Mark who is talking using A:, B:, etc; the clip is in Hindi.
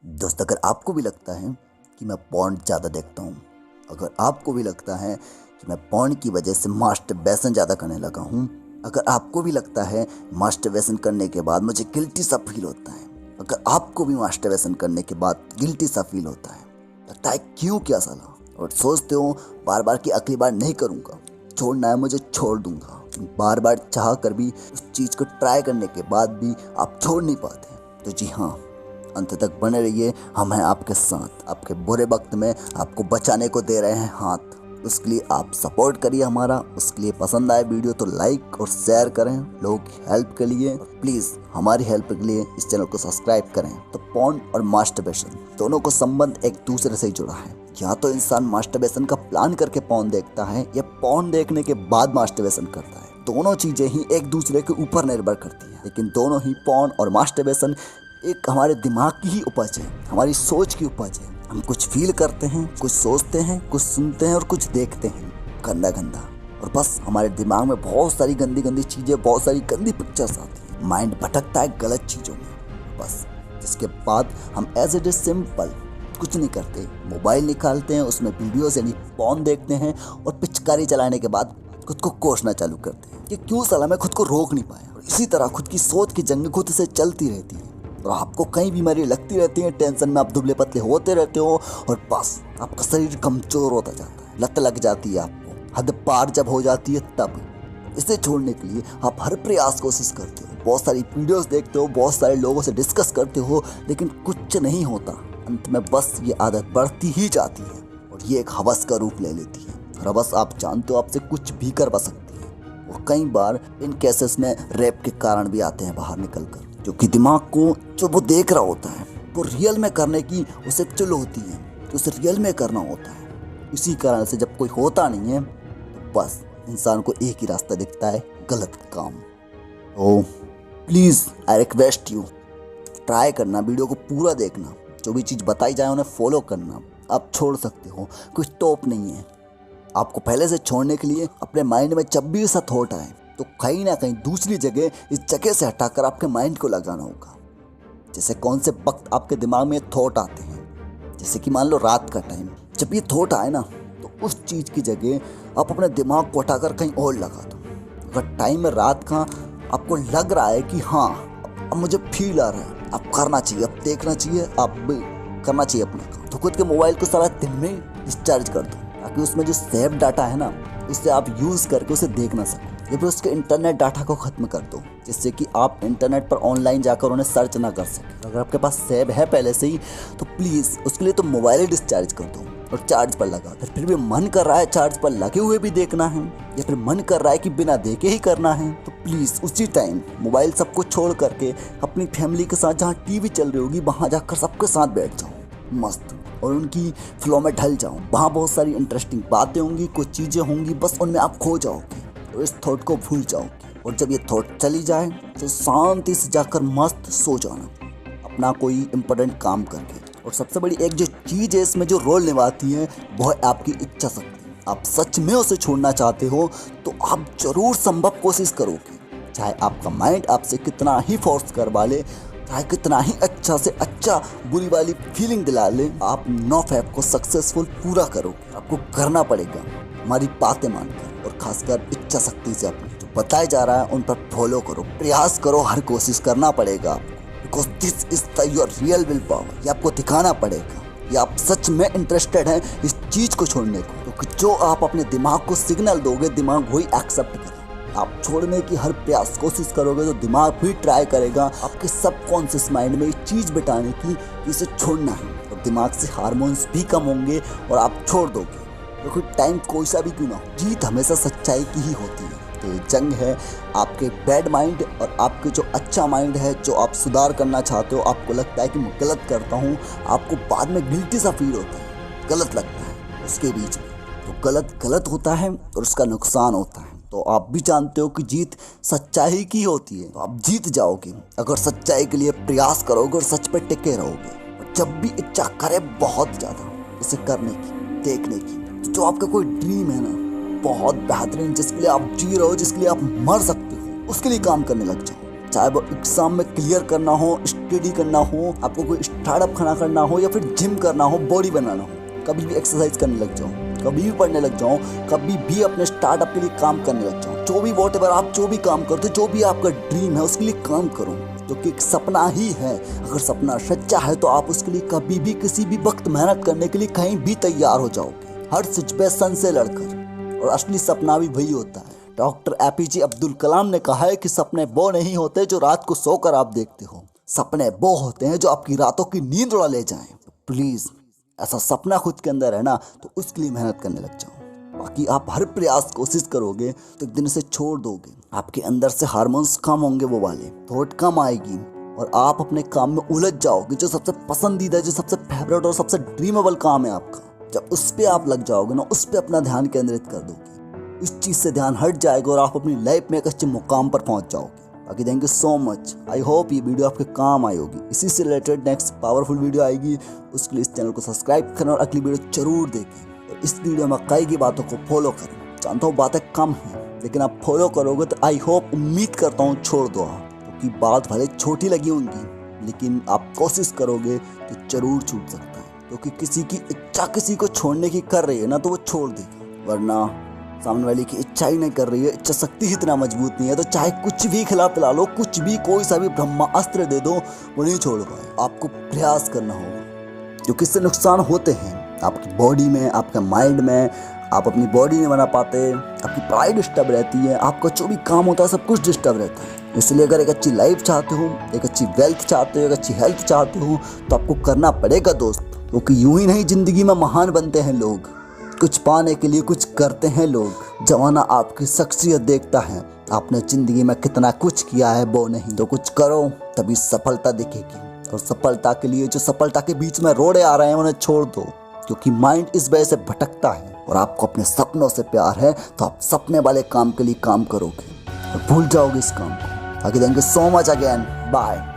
A: दोस्त, अगर आपको भी लगता है कि मैं पॉर्न ज़्यादा देखता हूँ, अगर आपको भी लगता है कि मैं पॉर्न की वजह से मास्टरबेशन ज़्यादा करने लगा हूँ, अगर आपको भी लगता है मास्टरबेशन करने के बाद मुझे गिल्टी सा फील होता है, अगर आपको भी मास्टरबेशन करने के बाद गिल्टी सा फील होता है, लगता है क्यों क्या साला, और सोचते हो बार बार कि अगली बार नहीं करूँगा, छोड़ना है मुझे छोड़ दूंगा, बार बार चाह कर भी उस चीज़ को ट्राई करने के बाद भी आप छोड़ नहीं पाते, तो जी हाँ, अंत तक बने रहिए। हम हैं आपके साथ, आपके बुरे वक्त में आपको बचाने को दे रहे हैं हाथ। उसके लिए आप सपोर्ट करिए हमारा। उसके लिए पसंद आए वीडियो तो लाइक और शेयर करें लोगों की हेल्प के लिए, और प्लीज़ हमारी हेल्प के लिए इस चैनल को सब्सक्राइब करें। तो पॉर्न और मास्टरबेशन दोनों को संबंध एक दूसरे से ही जुड़ा है। या तो इंसान मास्टरबेशन का प्लान करके पॉर्न देखता है या पॉर्न देखने के बाद मास्टरबेशन करता है। दोनों चीज़ें ही एक दूसरे के ऊपर निर्भर करती हैं, लेकिन दोनों ही पॉर्न और मास्टरबेशन एक हमारे दिमाग की ही उपज है, हमारी सोच की उपज है। हम कुछ फील करते हैं, कुछ सोचते हैं, कुछ सुनते हैं और कुछ देखते हैं गंदा गंदा, और बस हमारे दिमाग में बहुत सारी गंदी गंदी चीज़ें, बहुत सारी गंदी पिक्चर्स आती हैं। माइंड भटकता है गलत चीज़ों में बस, जिसके बाद हम एज इट इज सिंपल कुछ नहीं करते, मोबाइल निकालते हैं, उसमें वीडियोस यानी पॉर्न देखते हैं और पिचकारी चलाने के बाद खुद को कोसना चालू करते हैं कि क्यों साला मैं खुद को रोक नहीं पाया। और इसी तरह खुद की सोच की जंग खुद से चलती रहती है और आपको कई बीमारी लगती रहती है। टेंशन में आप दुबले पतले होते रहते हो और बस आपका शरीर कमजोर होता जाता है, लत लग जाती है आपको, हद पार जब हो जाती है तब। इसे छोड़ने के लिए आप हर प्रयास कोशिश करते हो, बहुत सारी वीडियोस देखते हो, बहुत सारे लोगों से डिस्कस करते हो, लेकिन कुछ नहीं होता। अंत में बस ये आदत बढ़ती ही जाती है और ये एक हवस का रूप ले लेती है। और हवस आप जानते हो आपसे कुछ भी करवा सकती है, और कई बार इन केसेस में रेप के कारण भी आते हैं बाहर निकल कर, जो कि दिमाग को जो वो देख रहा होता है वो रियल में करने की उसे चुल होती है, तो उसे रियल में करना होता है। इसी कारण से जब कोई होता नहीं है तो बस इंसान को एक ही रास्ता दिखता है, गलत काम। तो please I request you, try करना, वीडियो को पूरा देखना, जो भी चीज़ बताई जाए उन्हें फॉलो करना। आप छोड़ सकते हो, कुछ टॉप नहीं है। आपको पहले से छोड़ने के लिए अपने माइंड में जब भी ऐसा थॉट आए तो कहीं ना कहीं दूसरी जगह इस जगह से हटाकर आपके माइंड को लगाना होगा। जैसे कौन से वक्त आपके दिमाग में थॉट आते हैं, जैसे कि मान लो रात का टाइम, जब ये थॉट आए ना तो उस चीज़ की जगह आप अपने दिमाग को हटाकर कहीं और लगा दो। अगर टाइम में रात का आपको लग रहा है कि हाँ अब मुझे फील आ रहा है, अब करना चाहिए, अब देखना चाहिए, अब करना चाहिए अपना काम, तो खुद के मोबाइल को सारा दिन में डिस्चार्ज कर दो, ताकि उसमें जो सेव डाटा है ना उससे आप यूज़ करके उसे देख ना सको। या फिर उसके इंटरनेट डाटा को ख़त्म कर दो, जिससे कि आप इंटरनेट पर ऑनलाइन जाकर उन्हें सर्च ना कर सकें। अगर आपके पास सेव है पहले से ही तो प्लीज़ उसके लिए तो मोबाइल ही डिस्चार्ज कर दो और चार्ज पर लगा। फिर भी मन कर रहा है चार्ज पर लगे हुए भी देखना है, या फिर मन कर रहा है कि बिना देखे ही करना है, तो प्लीज़ उसी टाइम मोबाइल सबको छोड़ करके अपनी फैमिली के साथ जहाँ टीवी चल रही होगी वहाँ जाकर सबके साथ बैठ जाओ मस्त, और उनकी फ्लो में ढल जाओ। वहाँ बहुत सारी इंटरेस्टिंग बातें होंगी, कुछ चीज़ें होंगी, बस उनमें आप खो जाओगे और इस थॉट को भूल जाओगे। और जब ये थॉट चली जाए तो शांति से जाकर मस्त सो जाना, अपना कोई इम्पोर्टेंट काम करके। और सबसे बड़ी एक जो चीज़ है इसमें जो रोल निभाती है वो है आपकी इच्छा शक्ति। आप सच में उसे छोड़ना चाहते हो तो आप जरूर संभव कोशिश करोगे, चाहे आपका माइंड आपसे कितना ही फोर्स करवा ले, चाहे कितना ही अच्छा से अच्छा बुरी वाली फीलिंग दिला ले, आप 9 फेब को सक्सेसफुल पूरा करोगे। आपको करना पड़ेगा हमारी बातें मानकर, और खासकर इच्छा शक्ति से अपनी जो बताया जा रहा है उन पर फॉलो करो, प्रयास करो, हर कोशिश करना पड़ेगा आपको, because this is the your real will power. ये आपको दिखाना पड़ेगा ये आप सच में इंटरेस्टेड हैं इस चीज़ को छोड़ने को, क्योंकि जो आप अपने दिमाग को सिग्नल दोगे दिमाग वही एक्सेप्ट करेगा। आप छोड़ने की हर प्रयास कोशिश करोगे तो दिमाग भी ट्राई करेगा आपके सबकॉन्शियस माइंड में ये चीज़ बिठाने की कि इसे छोड़ना है, और दिमाग से हार्मोन्स भी कम होंगे और आप छोड़ दोगे। क्योंकि टाइम कोई सा भी क्यों ना हो, जीत हमेशा सच्चाई की ही होती है। तो ये जंग है आपके बैड माइंड और आपके जो अच्छा माइंड है, जो आप सुधार करना चाहते हो, आपको लगता है कि मैं गलत करता हूँ, आपको बाद में गिल्टी सा फील होता है, गलत लगता है, उसके बीच में तो गलत गलत होता है और उसका नुकसान होता है। तो आप भी जानते हो कि जीत सच्चाई की होती है, तो आप जीत जाओगे अगर सच्चाई के लिए प्रयास करोगे और सच पे टिके रहोगे। और जब भी इच्छा करे बहुत ज़्यादा इसे करने की, देखने की, जो आपका कोई ड्रीम है ना बहुत बेहतरीन, जिसके लिए आप जी रहे हो, जिसके लिए आप मर सकते हो, उसके लिए काम करने लग जाओ। चाहे वो एग्जाम में क्लियर करना हो, स्टडी करना हो, आपको कोई स्टार्टअप खड़ा करना हो या फिर जिम करना हो, बॉडी बनाना हो, कभी भी एक्सरसाइज करने लग जाओ, कभी भी पढ़ने लग जाओ, कभी भी अपने स्टार्टअप के लिए काम करने लग जाओ, जो भी वॉटेवर आप जो भी काम करते हो, जो भी आपका ड्रीम है उसके लिए काम करो, जो कि एक सपना ही है। अगर सपना सच्चा है तो आप उसके लिए कभी भी किसी भी वक्त मेहनत करने के लिए कहीं भी तैयार हो जाओगे, हर सिचुएशन से लड़कर। और असली सपना भी वही होता है। डॉक्टर APJ अब्दुल कलाम ने कहा है कि सपने वो नहीं होते जो रात को सोकर आप देखते हो, सपने वो होते हैं जो आपकी रातों की नींद उड़ा ले जाएं। प्लीज ऐसा सपना खुद के अंदर है ना तो उसके लिए मेहनत करने लग जाओ। बाकी आप हर प्रयास कोशिश करोगे तो एक दिन इसे छोड़ दोगे, आपके अंदर से हार्मोन्स कम होंगे, वो वाले थॉट कम आएगी और आप अपने काम में उलझ जाओगे। जो सबसे पसंदीदा, जो सबसे फेवरेट और सबसे ड्रीमेबल काम है आपका, जब उस पर आप लग जाओगे ना, उस पर अपना ध्यान केंद्रित कर दोगे, उस चीज़ से ध्यान हट जाएगा और आप अपनी लाइफ में एक अच्छे मुकाम पर पहुंच जाओगे। बाकी thank you so much. I hope ये वीडियो आपके काम आई होगी। इसी से रिलेटेड नेक्स्ट पावरफुल वीडियो आएगी, उसके लिए इस चैनल को सब्सक्राइब करना और अगली वीडियो जरूर देखें। और इस वीडियो में कई की बातों को फॉलो करें। जानता हूँ बातें कम हैं, लेकिन आप फॉलो करोगे तो आई होप, उम्मीद करता हूँ छोड़ दो आप, क्योंकि बात भले छोटी लगी होंगी लेकिन आप कोशिश करोगे तो जरूर छूट सकता है। क्योंकि किसी की इच्छा किसी को छोड़ने की कर रही है ना तो वो छोड़ देगा, वरना सामने वाले की इच्छा ही नहीं कर रही है, इच्छा शक्ति ही इतना मजबूत नहीं है तो चाहे कुछ भी खिला पिला लो, कुछ भी कोई सा भी ब्रह्मास्त्र दे दो, वो नहीं छोड़ पाए। आपको प्रयास करना होगा। जो किससे नुकसान होते हैं आपकी बॉडी में, आपके माइंड में, आप अपनी बॉडी नहीं बना पाते, आपकी पढ़ाई डिस्टर्ब रहती है, आपका जो भी काम होता है सब कुछ डिस्टर्ब रहता है। इसलिए अगर एक अच्छी लाइफ चाहते हो, एक अच्छी वेल्थ चाहते हो, एक अच्छी हेल्थ चाहते हो तो आपको करना पड़ेगा दोस्त। क्योंकि यूं ही नहीं जिंदगी में महान बनते हैं लोग, कुछ पाने के लिए कुछ करते हैं लोग। जमाना आपकी शख्सियत देखता है, आपने जिंदगी में कितना कुछ किया है वो नहीं। तो कुछ करो तभी सफलता दिखेगी। और सफलता के लिए जो सफलता के बीच में रोड़े आ रहे हैं उन्हें छोड़ दो, क्योंकि माइंड इस वजह से भटकता है। और आपको अपने सपनों से प्यार है तो आप सपने वाले काम के लिए काम करोगे और भूल जाओगे इस काम को। आगे thank you so much again, bye.